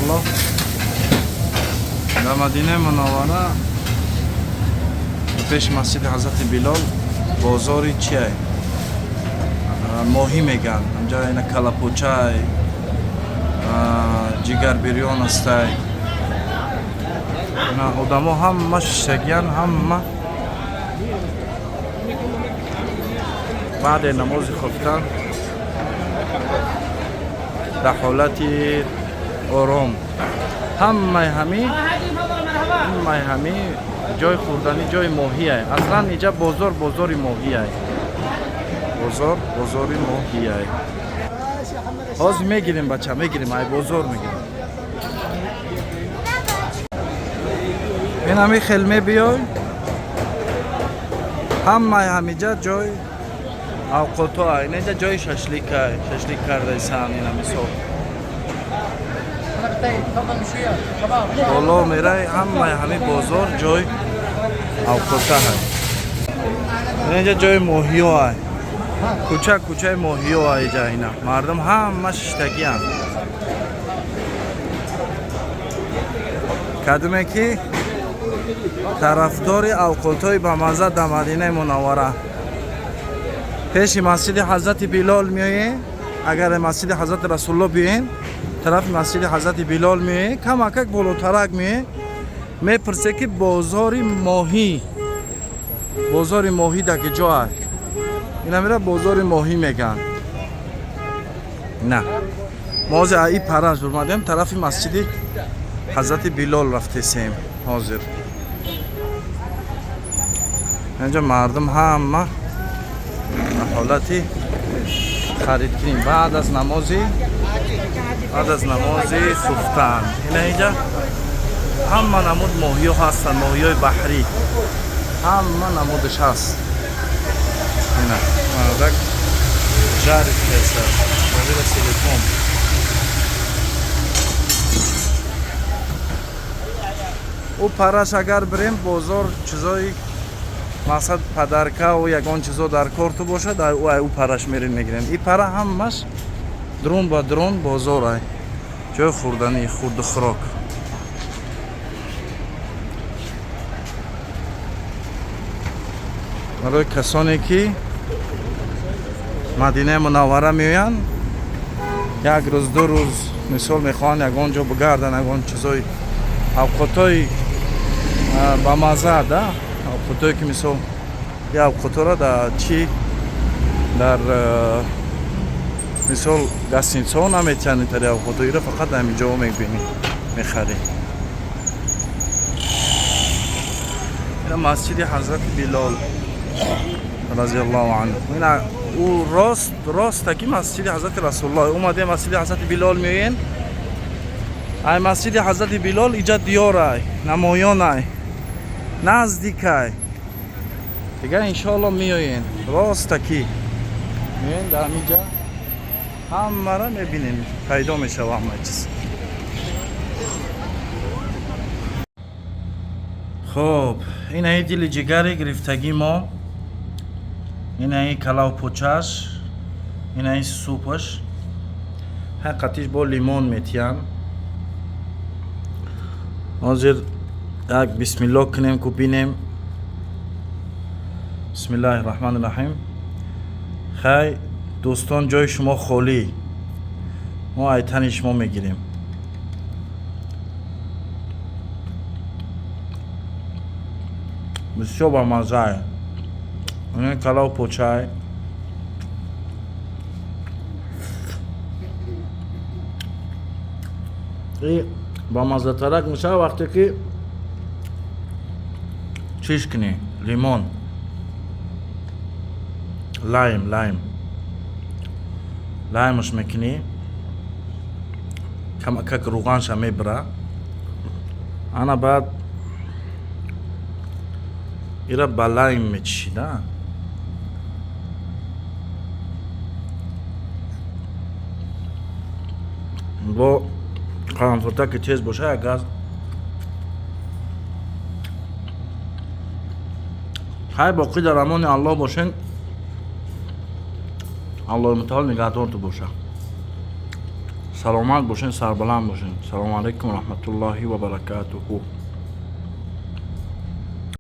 الله. در مدینه منوره پیش مسجد حضرت بلال بازاری چیه؟ ماهی میگن. اینجا این کلاپوچه جگر بریان است. آدم ها همه ششگیان همه بعد نماز خفتن در حالت آرام همه جای خوردنی جای ماهی است. اصلا اینجا بازاری ماهی است. بازاری ماهی است. باز میگیریم بچه میگیریم ای بازار میگیریم. این همی خلمه بیای همینجا جای اوقات ها این اینجا جای ششلیک کرده سن. این همی صبح بالا میره همه بازار جای اوقات ها. این اینجا جای ماهی ها کوچه ماهی ها اینجا. اینا مردم همه ششتگی هم کدومه که طرفدار اوقات‌های با مزه در مدینه منوره پیش مسجد حضرت بلال میایه. اگر مسجد حضرت رسول الله بیاین طرف مسجد حضرت بلال میایه کمک بالاترک میایه میپرسه که بازار ماهی در کجا است. اینا میره بازار ماهی میگن. نه ما از این پرنج برمادیم طرف مسجد حضرت بلال رفته سیم حاضر. اینجا مردم همه حالتی خرید کنیم بعد از نمازی خفتن. اینجا همه نمود ماهی ها هستن. ماهی های بحری همه نمودش هست. اینا مردک جاری پیسر مدیر سیلیکون او پرش اگر بریم بازار چیزای مقصد پدرکه و یگان چیزا در کارتو باشه در او پرش میرین میگیرین. این پره همش درون با درون بازار های جای خوردنی خورد و خوراک. برای کسانی که مدینه منوره میوین یک روز دو روز مثال میخوان یگان جا بگردن یگان چیزای اوقاتای با مزه ده اوقاتایی که مثال یا اوقاتا را در چی در مثال گستینسا ها نمیتونی تری اوقاتایی را فقط در همینجا میبینی میخری. این مسجد حضرت بلال رضی الله عنه. این او راست تکی مسجد حضرت رسول الله. اومده مسجد حضرت بلال میوین. ای مسجد حضرت بلال اینجا دیار ای نمایان ای نزدیک ای دیگه انشاءالله میوین راست تکی میوین در اینجا همه را میبینین پیدا میشه همه چیز. خب این ای دل جگر گرفتگی ما. این ای کلاو پوچش. این ای سوپش حقیقتش با لیمون میتیم. حاضر یک بسم الله کنیم که بینیم. بسم الله الرحمن الرحیم. خیلی دوستان جای شما خالی ما ایتن شما میگیریم. بسیار با مزه. این کلاو پوچه این با مزه ترک میشه وقتی که چیش کنی لیمون لایمش میکنی کم اکک روغانش میبره. انا بعد ایره با لایم میچشی نه با قرنفلتا که تیز باشه یک گاز های باقی در امان الله باشین. الله متعال نگهدار تو باشه. سلامت باشین، سربلند باشین. سلام علیکم و رحمت الله و برکاته.